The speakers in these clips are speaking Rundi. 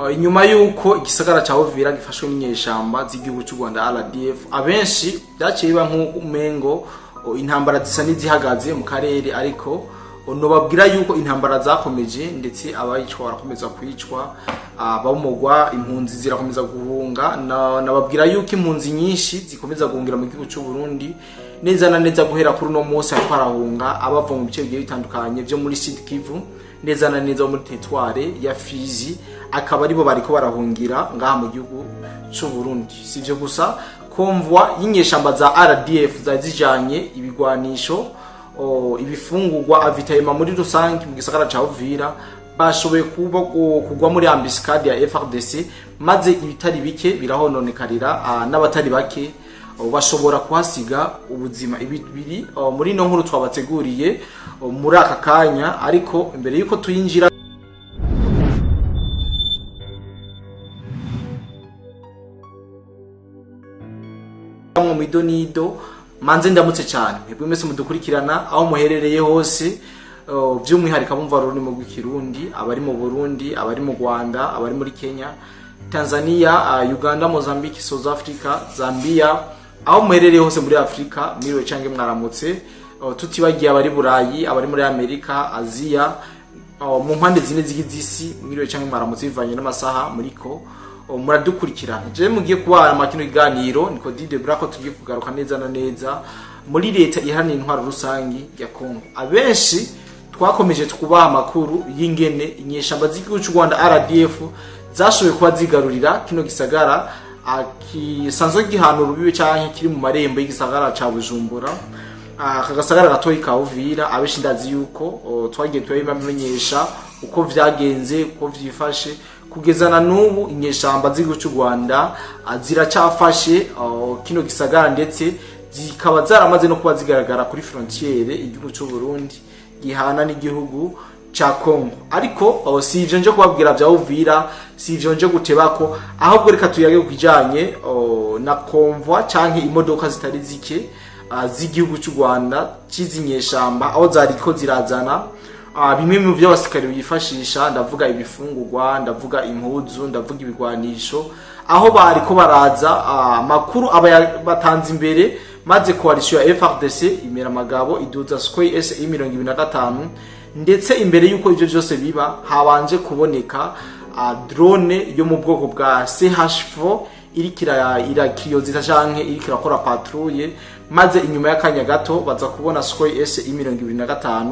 inyuma yuko igisagara ca Uvira gifashwe n'inyeshamba z'igihugu cy'u Rwanda RDF, abenshi byaciye biba nk'umengo intambara zisa n'izihagaze mu karere, ariko nobabwira yuko intambara zakomeje ndetse abayicwa barakomeza kwicwa, abamugwa impunzi zirakomeza guhunga. Nababwira yuko impunzi nyinshi zikomeza guhungira mu gihugu cy'u Burundi, neza na neza guhera kuri no munsi ariko arahunga abava mu bice bigiye bitandukanye byo muri Sud Kivu, neza na neza muri territoire ya Fizi, akaba aribo bariko barahungira ngaha mu gihugu cy'u Burundi. Sivyo gusa, konvoi y'inyeshamba za RDF zazijanye ibigwanisho, ibifungurwa, avitayema muri rusange mu gisagara ca Uvira, bashoboye kugwa muri ambiscade ya FRDC, maze ibitari bike birahononekarira, n'abatari bake bashobora kuhasiga ubuzima. Ibiri muri no nkuru twabateguriye muri aka kanya, ariko imbere yuko tuyinjira mu midonido, manze ndamutse cyane mwebwe mwese mudukurikirana aho muherereye hose, by'umwihariko abumva ururimi rw'ikirundi, abari mu Burundi, abari mu Rwanda, abari muri Kenya, Tanzania, Uganda, Mozambique, South Africa, Zambia, aho muherereye hose muri Afrika, mwiriwe cange mwaramutse, tutibagiye abari Burayi, abari muri Amerika, Aziya, mu mpande zine z'isi, mwiriwe cange mwaramutse bivanye n'amasaha muriko muradukurikirana. Je mugiye kubana makino iganiro niko Dide Brako, tugiye kugaruka neza na neza muri leta ihanira intwaro rusangi ya Kongo. Abenshi twakomeje tukubaha amakuru y'ingene inyeshamba z'igihugu cy'u Rwanda RDF zashoboye kuba zigarurira kino gisagara kisanzwe gihanura ubibe cyane kiri mu marembo y'igisagara ca Bujumbura, akagasagara gatoyi ka Uvira. Abenshi ndazi yuko twagiye twabamenyesha uko vyagenze, uko vyifashe kugeza na n'ubu. Inyeshamba z'igihugu cy'u Rwanda ziracafashe kino gisagara, ndetse zikaba zaramaze no kuba zigaragara kuri frontiere igihugu cy'u Burundi gihana n'igihugu ca Kongo. Ariko si ivyo nje kubabwira vya Uvira, si ivyo nje gutebako, ahubwo reka tuyage kujanye na konvoi canke imodoka zitari zike z'igihugu cy'u Rwanda cizinyeshamba, aho zariko zirazana bimwe mu byo abasirikare bifashisha. Ndavuga ibifungurwa, ndavuga impuzu, ndavuga ibigwanisho, aho bariko baraza amakuru aba batanze imbere, maze coalition ya FRDC imera magabo iduza ziguye S25, ndetse imbere yuko ivyo byose biba habanje kuboneka drone yo mu bwoko bwa CH4 irikira zitajanye irikira kora patrouille, maze inyuma y'akanya gato baza kubona ziguye S25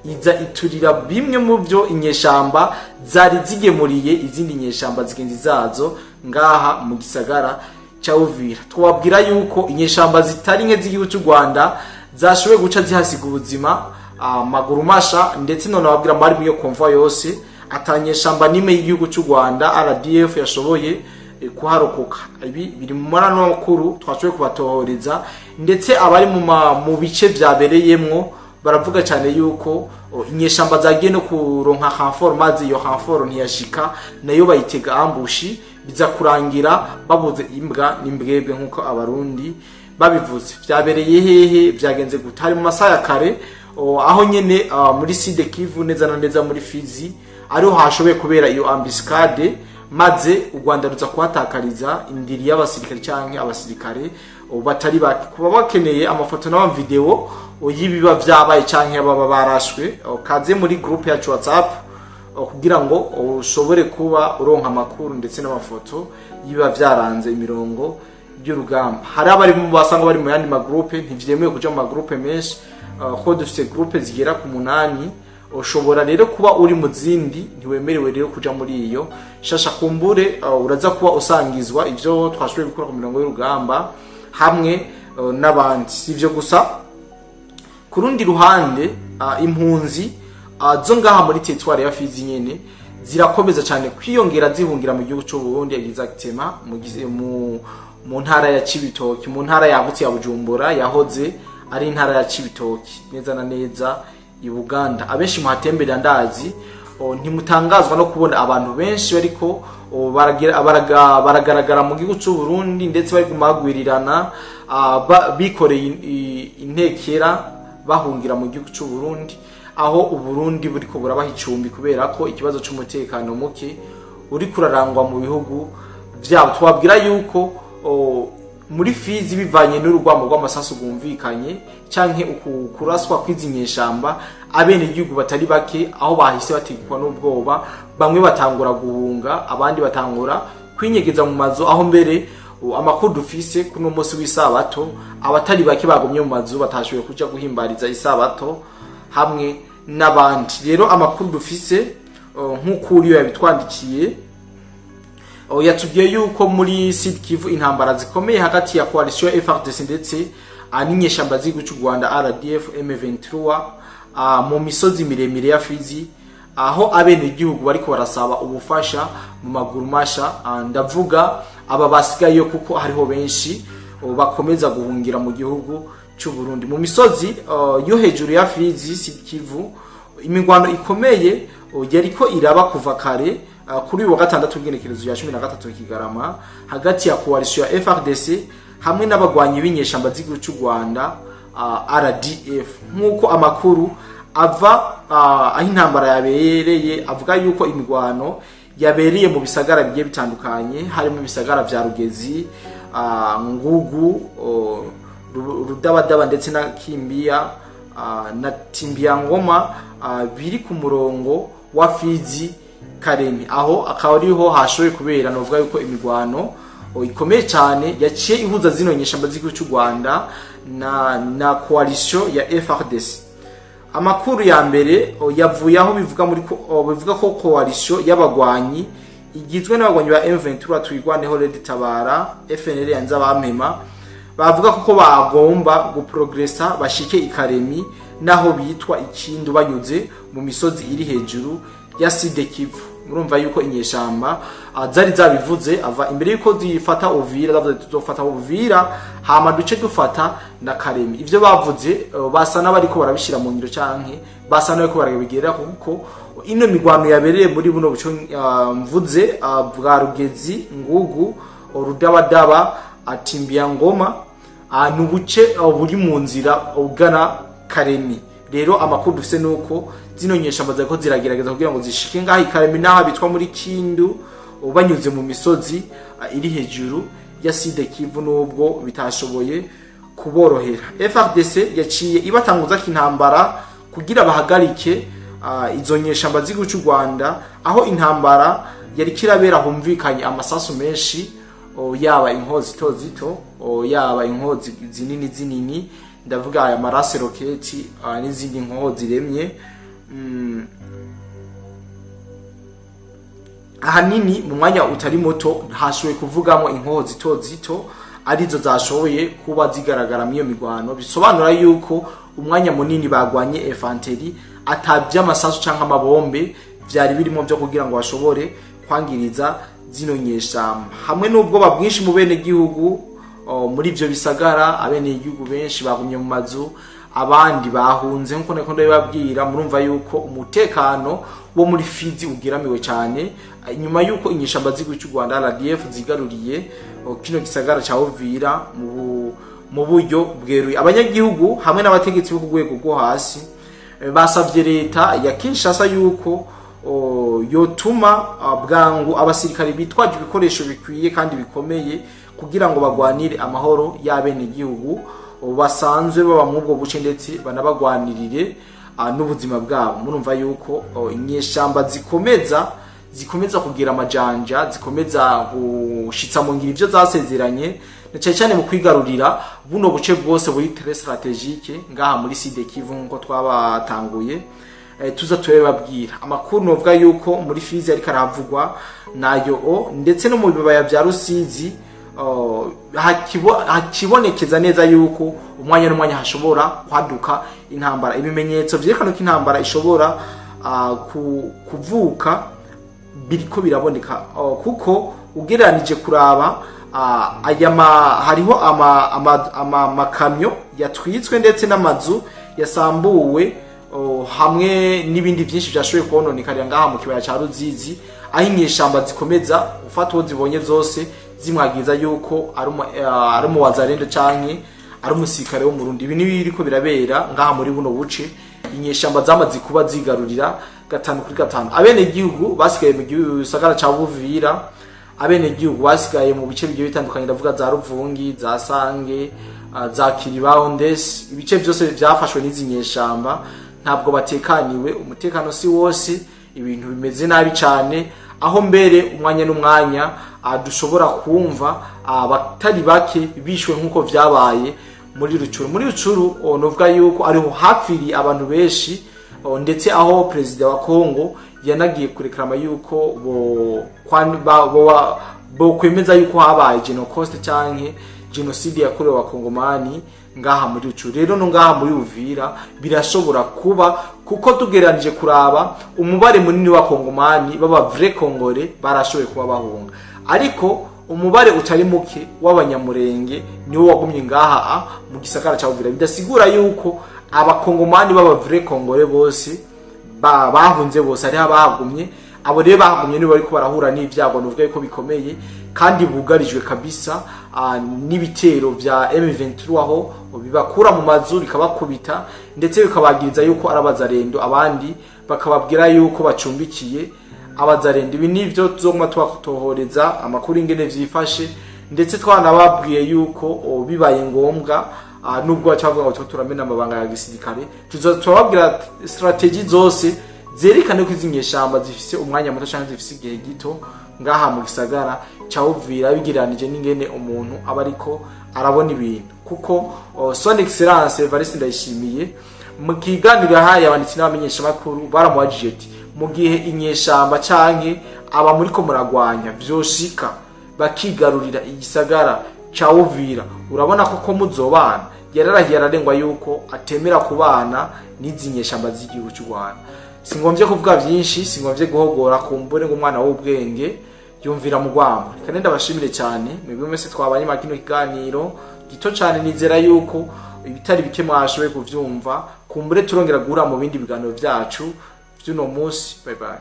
iza iturira bimwe mu byo inyeshamba zari zigemuriye izindi nyeshamba zigenzi zazo ngaha mu gisagara ca Uvira. Twabwira yuko inyeshamba zitari nke z'igihugu cy'u Rwanda zashoboye guca zihasiga ubuzima maguru masha, ndetse none babwira mbari mu yo konvoi yose atanyeshamba nime y'igihugu cy'u Rwanda RDF yashoboye kuharokoka. Ibi biri mu marano makuru twashoboye kubatohoreza, ndetse abari mu bice byabereyemwo baravuga cyane yuko inyeshamba zagiye no kuronka renfort, maze iyo renfort ntiyashika, nayo bayitega ambushi, biza kurangira babuze imbwa n'imbwebwe nkuko abarundi babivuze. Byabereye hehe, byagenze gutari mu masaha ya kare, aho nyene muri Sud Kivu, neza na neza muri Fizi, ariho hashoboye kubera iyo ambiscade, maze u Rwanda ruza kuhatakariza indiri y'abasirikare canke abasirikare batari kuba bakeneye amafoto n'ama video yibiba vyabaye canke baba barashwe, kaze muri group ya WhatsApp kugira ngo ushobore kuba uronka amakuru ndetse n'amafoto yibiba vyaranze imirongo y'urugamba. Hari abari mu basanga bari mu yandi magroupe, ntivyemewe kuja mu magroupe menshi, ko dufite groupe zigera ku 8. Ushobora rero kuba uri mu zindi, ntiwemerewe rero kuja muri iyo shasha. Kumbure uraza kuba usangizwa ivyo twashoboye gukora ku mirongo y'urugamba hamwe n'abandi. Sivyo gusa, kurundi ruhande impunzi zo ngaha muri territoire ya Fizi nyene zirakomeza cyane kwiyongera zihungira mu gihugu cy'u Burundi, exactement mu ntara ya Cibitoki, mu ntara yagutse ya Bujumbura yahoze ari intara ya Cibitoki, neza na neza i Buganda. Abenshi muhatemberera ndazi, ntimutangazwa no kubona abantu benshi bariko baragaragara mu gihugu cy'u Burundi, ndetse bari kumagwirirana bikoreye intekera bahungira mu gihugu cy'u Burundi, aho u Burundi buriko burabaha icumbi kubera ko ikibazo cy'umutekano muke uri kurarangwa mu bihugu byabo. Twabwira yuko muri Fizi bivanye n'urugwamo rw'amasasu gumvikanye canke kuraswa kwizinyeshamba, abene igihugu batari bake aho bahise batigwa n'ubwoba, bamwe batangura guhunga, abandi batangura kwinyegeza mu mazu, aho mbere amakuru dufise kuno munsi w'isabato abatari bake bagumye mu mazu batashoboye kuja guhimbariza isabato hamwe n'abandi. Rero amakuru dufise nk'uko uriyo yabitwandikiye, yatubwiye yuko muri Sud Kivu intambara zikomeye hagati ya coalition FARDC ndetse n'inyeshamba z'igihugu cy'u Rwanda RDF M23 mu misozi miremire ya Fizi, aho abene igihugu bariko barasaba ubufasha mu maguru masha. Ndavuga aba basigaye kuko hariho benshi bakomeza guhungira mu gihugu cy'u Burundi. Mu misozi yo hejuru ya Fizi Sud Kivu imigwano ikomeye yariko iraba kuva kare kuri uyu wa gatandatu w'igenekerezo ya 13 Kigarama hagati ya coalition ya FARDC hamwe n'abagwanyi b'inyeshamba z'igihugu cy'u Rwanda RDF. Nk'uko amakuru ava aho intambara yabereye avuga yuko imigwano yabereye mu bisagara bigiye bitandukanye, harimo ibisagara vya Rugezi, Ngugu, Rudabadaba ndetse na Kimbiya na Timbiangoma, biri ku murongo wa Fizi Karemi, aho akaba ariho hashoboye kubera novuga yuko imigwano ikomeye cyane yaciye ihuza zino nyeshamba z'igihugu cy'u Rwanda na coalition ya FARDC. Amakuru ya mbere yavuye aho bivuga ko coalition y'abagwanyi igizwe n'abagwanyi ba M23 twigwaneho Red Tabara FNL yanza bampema, bavuga ko bagomba guprogressa bashike ikaremi naho bitwa ikindu banyuze mu misozi iri hejuru ya Sud Kivu. Murumva yuko inyeshamba zari zabivuze ava imbere yuko zifata Uvira, zavuze tuzofata Uvira hama duce dufata na Karemi. Ivyo bavuze basa n'abariko barabishira mu ngiro canke basa n'abariko barabigera, kuko ino migwano yabereye muri buno buco mvuze bwa Rugezi, Ngugu, Rudabadaba, Timbiangoma, nubuce buri mu nzira ugana Karemi. Rero amakuru dufise nuko zino nyeshamba zako ziragerageza kugira ngo zishike ngaho Karemi naho bitwa muri Kindu, banyuze mu misozi iri hejuru ya Sud Kivu, nubwo bitashoboye kuborohera. FARDC yaciye ibatanguza k'intambara kugira bahagarike izo nyeshamba z'igihugu cy'u Rwanda, aho intambara yari kirabera humvikanye amasasu menshi, yaba inkozi zito yaba inkozi zinini, ndavuga aya marase roketi n'izindi nkozi ziremye. Ahanini mu mwanya utari muto hashoboye kuvugamo inkozi zito arizo zashoboye kuba zigaragara mu iyo migwano. Bisobanura yuko umwanya munini bagwanye infanteri atabya amasasu canke amabombe byari birimo byo kugira ngo bashobore kwangiriza zino nyeshamba. Hamwe n'ubwoba bwinshi mu bene gihugu muri ivyo bisagara, abene igihugu benshi bagumye mu mazu, abandi bahunze nkuko nako ndabibabwira. Murumva yuko umutekano wo muri Fizi ugiramiwe cyane nyuma yuko inyeshamba z'igihugu cy'u Rwanda RDF zigaruriye kino gisagara ca Uvira mu buryo bweruye. Abanyagihugu hamwe n'abategetsi bo ku rwego rwo hasi basavye leta ya Kinshasa yuko yotuma bwangu abasirikare bitwaje ibikoresho bikwiye kandi bikomeye kugira ngo bagwanire amahoro y'abene igihugu basanzwe baba mu bwo buce ndetse banabagwanirire n'ubuzima bwabo. Murumva yuko inyeshamba zikomeza kugira amajanja, zikomeza gushitsa mu ngiro ivyo zasezeranye, cyane mu kwigarurira buno buce bwose buri très stratégique ngaha muri Sud Kivu nko twabatanguye. Tuza turebabwira amakuru novuga yuko muri Fizi ari karavugwa nayo ndetse no mu bibaya bya Rusizi hakibonekeza neza yuko umwanya n'umwanya hashobora kwaduka intambara. Ibimenyetso vyerekana ko intambara ishobora kuvuka biriko biraboneka, kuko ugereranije kuraba hariho amakamyo yatwitswe ndetse n'amazu yasambuwe, hamwe n'ibindi byinshi byashoboye kononekara ngaha mu kibaya ca Ruzizi, aho inyeshamba zikomeza gufata uwo zibonye zose zimwagiza yuko ari umuwazarendo canke ari umusirikare wo mu Burundi. Ibi nibiriko birabera ngaha muri buno buce. Inyeshamba zamaze kuba zigarurira 5-5 abene gihugu basigaye mu gisagara ca Buvira abene gihugu basigaye mu bice bigiye bitandukanye ndavuga za Ruvungi za Sange za Kiribaho ndese ibice byose byafashwe n'izinyeshamba ntabwo batekaniwe umutekano si wose ibintu bimeze nabi cyane aho mbere umwanya n'umwanya dushobora kumva abatari bake bishwe nkuko vyabaye muri Rucuru novuga yuko ariho hapfiri abantu benshi ndetse aho president wa Kongo yanagiye kurekrama yuko bo kwemeza yuko habaye genocide canke genocide yakorewe abakongomani ngaha muri Rucuru rero no ngaha muri Uvira birashobora kuba kuko tugeranije kuraba umubare munini wa kongomani baba vrai congolais barashoboye kuba bahunga ariko umubare utari muke w'abanyamurenge niwo wagumye ngaha mu gisagara ca Uvira bidasigura yuko abakongomani baba vrai congolais bose bahunze bose ari abahagumye abo rero bahagumye nibo bariko barahura n'ivyago nuvuga yuko bikomeye kandi bugarijwe kabisa n'ibitero vya M23 aho bibakura mu mazu bikabakubita ndetse bikabagiriza yuko arabazarendo abandi bakababwira yuko bacumbikiye abazarendo ibi nivyo tuzoguma twakutohoreza amakuru ingene vyifashe ndetse twanababwiye yuko bibaye ngombwa nubwo bacavuga ngo turamena amabanga ya gisirikare tuzobabwira strategy zose zerekane ko izinyeshamba zifise umwanya muto cyangwa zifise igihe gito ngaha mu gisagara ca Uvira bigiranije n'ingene umuntu aba ariko arabona ibintu kuko son excellence Evariste Ndayishimiye mu kiganiro yahaye abanditsi n'abamenyesha makuru baramwajije ati mu gihe inyeshamba canke aba muri ko muragwanya vyoshika bakigarurira igisagara ca Uvira urabona ko muzobana yararahiye ararengwa yuko atemera kubana n'izinyeshamba z'igihugu cy'u Rwanda singomvye kuvuga byinshi singomvye guhogora kumbure ngo umwana w'ubwenge yumvira mu Rwanda kandi ndabashimire cyane mwebwe mwese twabanye makino kiganiro gito cyane nizera yuko ibitari bike mwashoboye kuvyumva kumbure turongera guhura mu bindi biganiro byacu by'uno munsi bye bye.